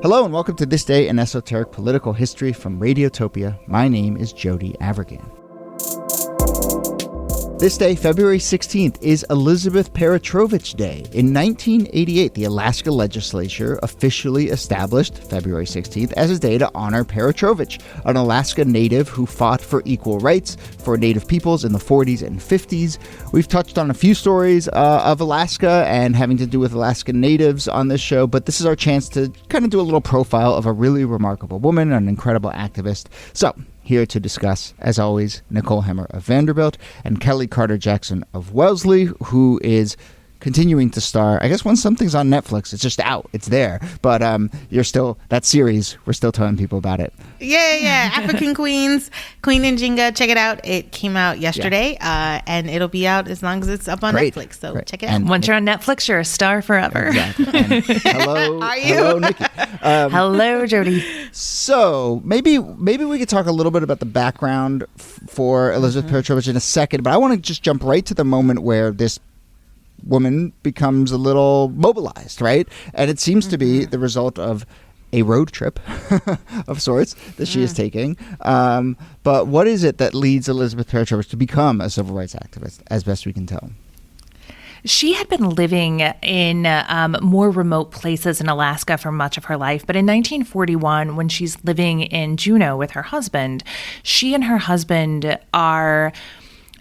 Hello and welcome to This Day in Esoteric Political History from Radiotopia. My name is Jody Avirgan. This day, February 16th, is Elizabeth Peratrovich Day. In 1988, the Alaska legislature officially established February 16th as a day to honor Peratrovich, an Alaska native who fought for equal rights for Native peoples in the 40s and 50s. We've touched on a few stories of Alaska and having to do with Alaskan natives on this show, but this is our chance to kind of do a little profile of a really remarkable woman, an incredible activist. So, here to discuss, as always, Nicole Hemmer of Vanderbilt and Kellie Carter-Jackson of Wellesley, who is continuing to star. I guess when something's on Netflix, it's just out. It's there. But you're still, that series, we're still telling people about it. Yeah. African Queens, Queen Njinga. Check it out. It came out yesterday, and it'll be out as long as it's up on Netflix. So check it out. And once you're on Netflix, you're a star forever. Exactly. And hello, Are you? hello, NIki. Hello, Jody. So maybe we could talk a little bit about the background for Elizabeth Peratrovich in a second, but I want to just jump right to the moment where this woman becomes a little mobilized, right? And it seems to be the result of a road trip of sorts that she is taking. But what is it that leads Elizabeth Peratrovich to become a civil rights activist, as best we can tell? She had been living in more remote places in Alaska for much of her life. But in 1941, when she's living in Juneau with her husband, she and her husband are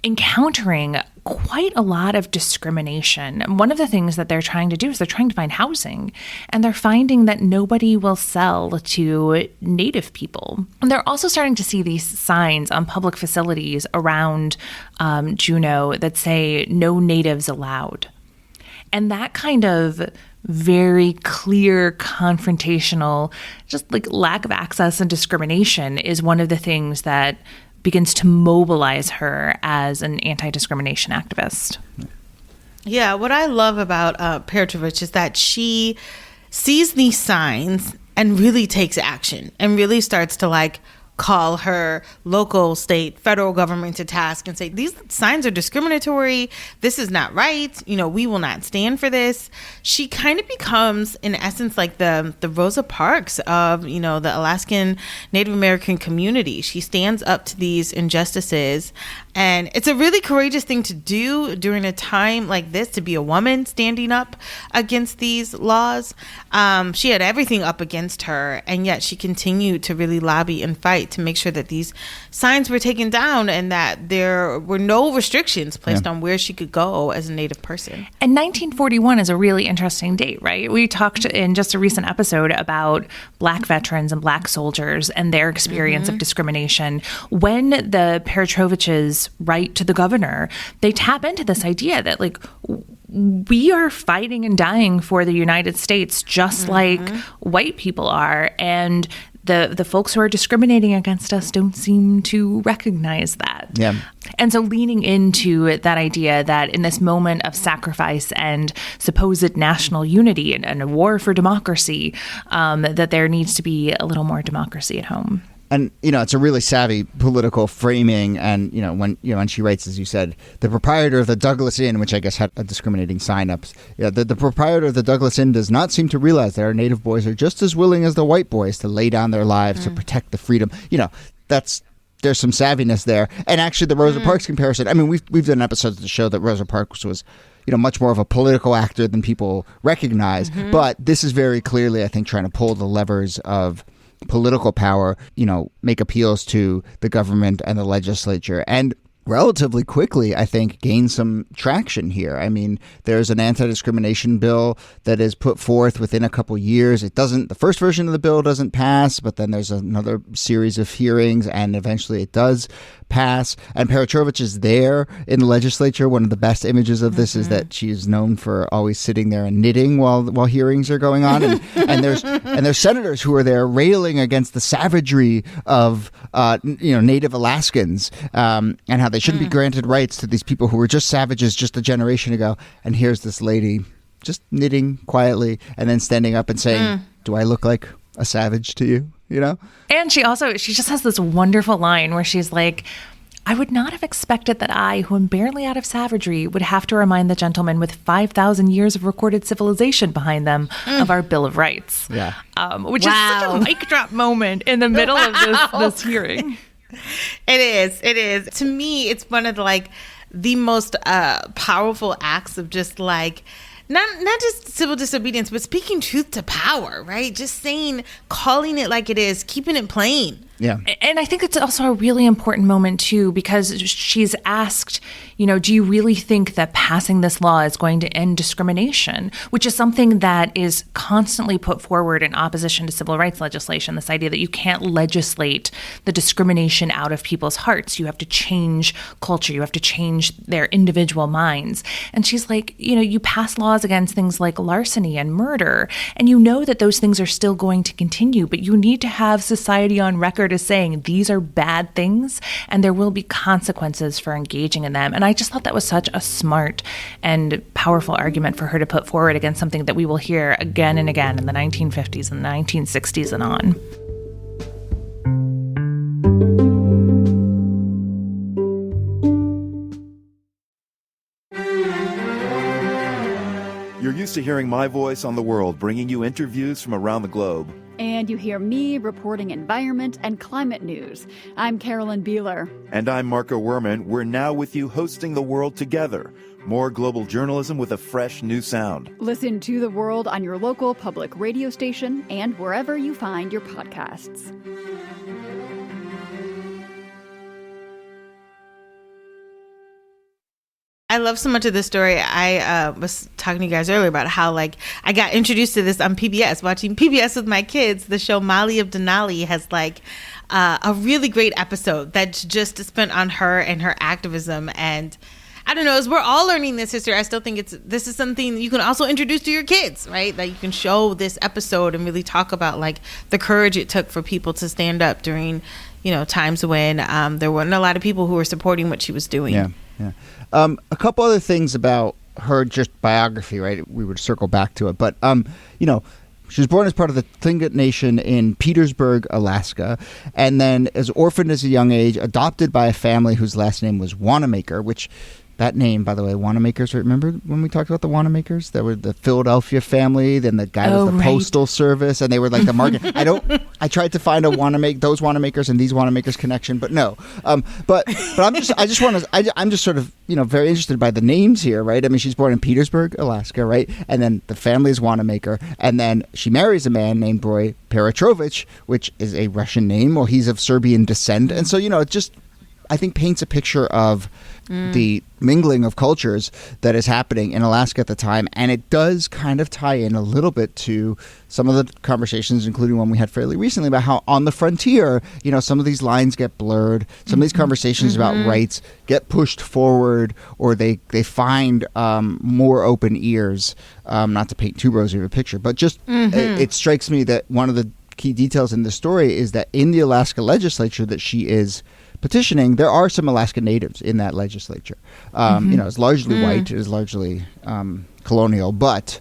encountering quite a lot of discrimination. One of the things that they're trying to do is they're trying to find housing, and they're finding that nobody will sell to Native people. And they're also starting to see these signs on public facilities around Juneau that say no natives allowed. And that kind of very clear, confrontational, just like lack of access and discrimination is one of the things that begins to mobilize her as an anti-discrimination activist. Yeah, what I love about Peratrovich is that she sees these signs and really takes action and really starts to call her local, state, federal government to task and say, these signs are discriminatory. This is not right. We will not stand for this. She kind of becomes, in essence, like the Rosa Parks of, the Alaskan Native American community. She stands up to these injustices. And it's a really courageous thing to do during a time like this, to be a woman standing up against these laws. She had everything up against her, and yet she continued to really lobby and fight to make sure that these signs were taken down and that there were no restrictions placed on where she could go as a Native person. And 1941 is a really interesting date, right? We talked in just a recent episode about Black veterans and Black soldiers and their experience of discrimination. When the Peratrovitches write to the governor, they tap into this idea that we are fighting and dying for the United States just like white people are, and the folks who are discriminating against us don't seem to recognize that. Yeah. And so leaning into that idea that in this moment of sacrifice and supposed national unity and a war for democracy, that there needs to be a little more democracy at home. And, it's a really savvy political framing. And, when she writes, as you said, the proprietor of the Douglas Inn, which I guess had a discriminating sign up, the proprietor of the Douglas Inn does not seem to realize that our Native boys are just as willing as the white boys to lay down their lives to protect the freedom. There's some savviness there. And actually, the Rosa Parks comparison, I mean, we've done episodes to show that Rosa Parks was, much more of a political actor than people recognize. But this is very clearly, I think, trying to pull the levers of political power, make appeals to the government and the legislature, and relatively quickly, I think, gain some traction here. I mean, there's an anti-discrimination bill that is put forth within a couple years. The first version of the bill doesn't pass, but then there's another series of hearings, and eventually it does pass. And Peratrovich is there in the legislature. One of the best images of this is that she is known for always sitting there and knitting while hearings are going on. And there's senators who are there railing against the savagery of Native Alaskans and how they shouldn't be granted rights to these people who were just savages just a generation ago. And here's this lady just knitting quietly and then standing up and saying, "Do I look like a savage to you?" And she just has this wonderful line where she's like, I would not have expected that I, who am barely out of savagery, would have to remind the gentlemen with 5,000 years of recorded civilization behind them of our Bill of Rights. Yeah. Which is such a mic drop moment in the middle of this hearing. It is. It is. To me, it's one of the most powerful acts of just not just civil disobedience, but speaking truth to power, right? Just calling it like it is, keeping it plain. Yeah. And I think it's also a really important moment, too, because she's asked, do you really think that passing this law is going to end discrimination, which is something that is constantly put forward in opposition to civil rights legislation, this idea that you can't legislate the discrimination out of people's hearts. You have to change culture. You have to change their individual minds. And she's like, you pass laws against things like larceny and murder, and you know that those things are still going to continue, but you need to have society on record as saying these are bad things and there will be consequences for engaging in them. And I just thought that was such a smart and powerful argument for her to put forward against something that we will hear again and again in the 1950s and the 1960s and on. You're used to hearing my voice on the world, bringing you interviews from around the globe. And you hear me reporting environment and climate news. I'm Carolyn Beeler. And I'm Marco Werman. We're now with you hosting the world together. More global journalism with a fresh new sound. Listen to The World on your local public radio station and wherever you find your podcasts. I love so much of this story. I was talking to you guys earlier about how I got introduced to this on PBS, watching PBS with my kids. The show Molly of Denali has a really great episode that's just spent on her and her activism. And I don't know, as we're all learning this history, I still think this is something you can also introduce to your kids, right? That you can show this episode and really talk about the courage it took for people to stand up during, times when there weren't a lot of people who were supporting what she was doing. Yeah. A couple other things about her just biography, right? We would circle back to it. But, she was born as part of the Tlingit Nation in Petersburg, Alaska, and then is orphaned as a young age, adopted by a family whose last name was Wanamaker, which... That name, by the way, Wanamakers, remember when we talked about the Wanamakers? There were the Philadelphia family, then the guy was the Postal Service, and they were the market. I tried to find those Wanamakers and these Wanamakers connection, but no. But I'm just sort of, very interested by the names here, right? I mean, she's born in Petersburg, Alaska, right? And then the family is Wanamaker, and then she marries a man named Roy Peratrovich, which is a Russian name, or he's of Serbian descent. And so, it just, I think, paints a picture of the mingling of cultures that is happening in Alaska at the time. And it does kind of tie in a little bit to some of the conversations, including one we had fairly recently, about how on the frontier, some of these lines get blurred. Some of these conversations about rights get pushed forward, or they find more open ears, not to paint too rosy of a picture. But just it strikes me that one of the key details in the story is that in the Alaska legislature that she is petitioning, there are some Alaska Natives in that legislature. It's largely white, it is largely colonial, but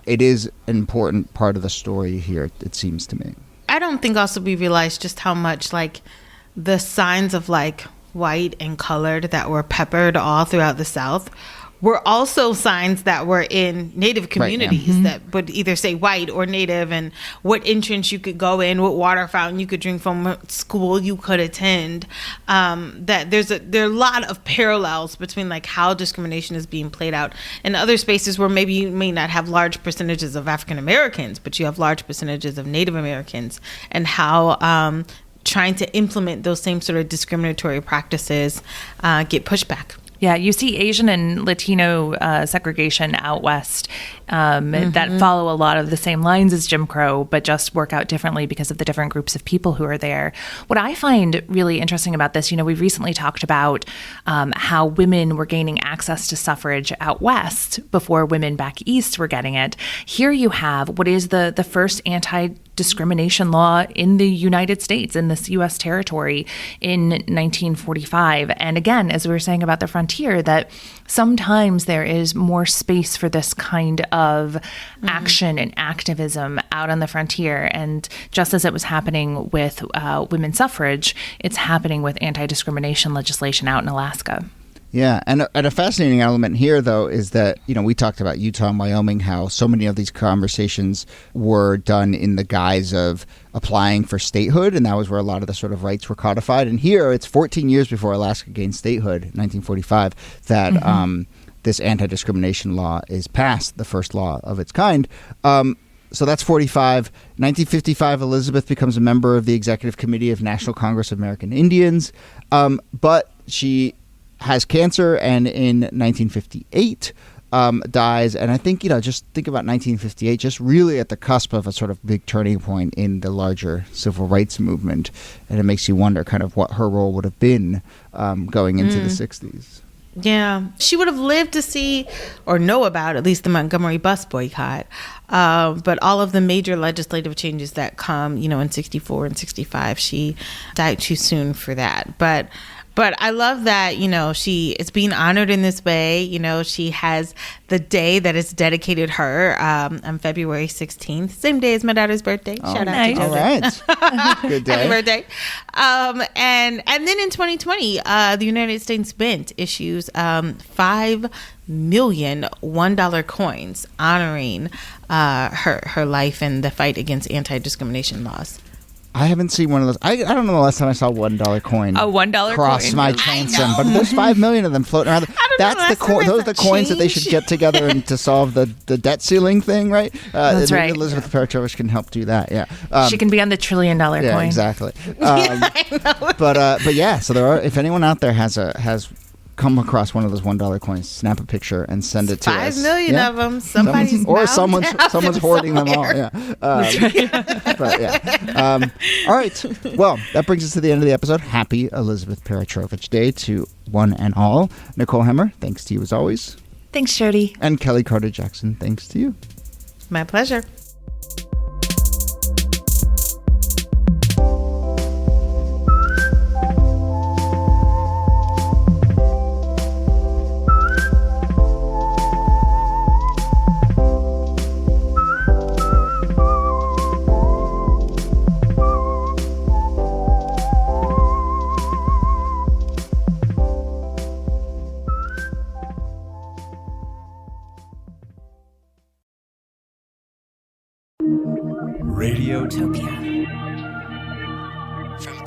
it is an important part of the story here, it seems to me. I don't think also we realized just how much the signs of white and colored that were peppered all throughout the South were also signs that were in Native communities that would either say white or Native, and what entrance you could go in, what water fountain you could drink from, what school you could attend. That there are a lot of parallels between how discrimination is being played out in other spaces where maybe you may not have large percentages of African Americans, but you have large percentages of Native Americans, and how trying to implement those same sort of discriminatory practices get pushed back. Yeah, you see Asian and Latino segregation out west that follow a lot of the same lines as Jim Crow, but just work out differently because of the different groups of people who are there. What I find really interesting about this, we've recently talked about how women were gaining access to suffrage out west before women back east were getting it. Here you have what is the first anti-discrimination law in the United States, in this U.S. territory in 1945. And again, as we were saying about the frontier, that sometimes there is more space for this kind of action and activism out on the frontier. And just as it was happening with women's suffrage, it's happening with anti-discrimination legislation out in Alaska. Yeah, and a fascinating element here, though, is that, we talked about Utah and Wyoming, how so many of these conversations were done in the guise of applying for statehood, and that was where a lot of the sort of rights were codified. And here, it's 14 years before Alaska gained statehood, 1945, that this anti-discrimination law is passed, the first law of its kind. So that's 45. 1955, Elizabeth becomes a member of the Executive Committee of National Congress of American Indians, but she has cancer, and in 1958 dies. And I think, just think about 1958, just really at the cusp of a sort of big turning point in the larger civil rights movement. And it makes you wonder kind of what her role would have been going into the 60s. Yeah, she would have lived to see or know about at least the Montgomery bus boycott. But all of the major legislative changes that come, in 64 and 65, she died too soon for that. But I love that, she is being honored in this way. She has the day that is dedicated her on February 16th, same day as my daughter's birthday. Shout out to Jody. All right. Good day. Happy birthday. And then in 2020, the United States Mint issues 5 million $1 coins honoring her life and the fight against anti-discrimination laws. I haven't seen one of those. I don't know the last time I saw $1 coin. A $1 cross coin. my transom, but there's 5 million of them floating around. That's the those are the coins that they should get together and to solve the debt ceiling thing, right? That's right. Elizabeth Peratrovich can help do that. Yeah, she can be on the $1 trillion coin. Yeah, exactly. I know. But yeah. So there are. If anyone out there has come across one of those $1 coins, snap a picture and send it to us. 5 million of them. Someone's someone's hoarding them all. Yeah. But yeah. All right. Well, that brings us to the end of the episode. Happy Elizabeth Peratrovich Day to one and all. Nicole Hemmer, thanks to you as always. Thanks, Jody. And Kellie Carter Jackson, thanks to you. My pleasure. Radiotopia. From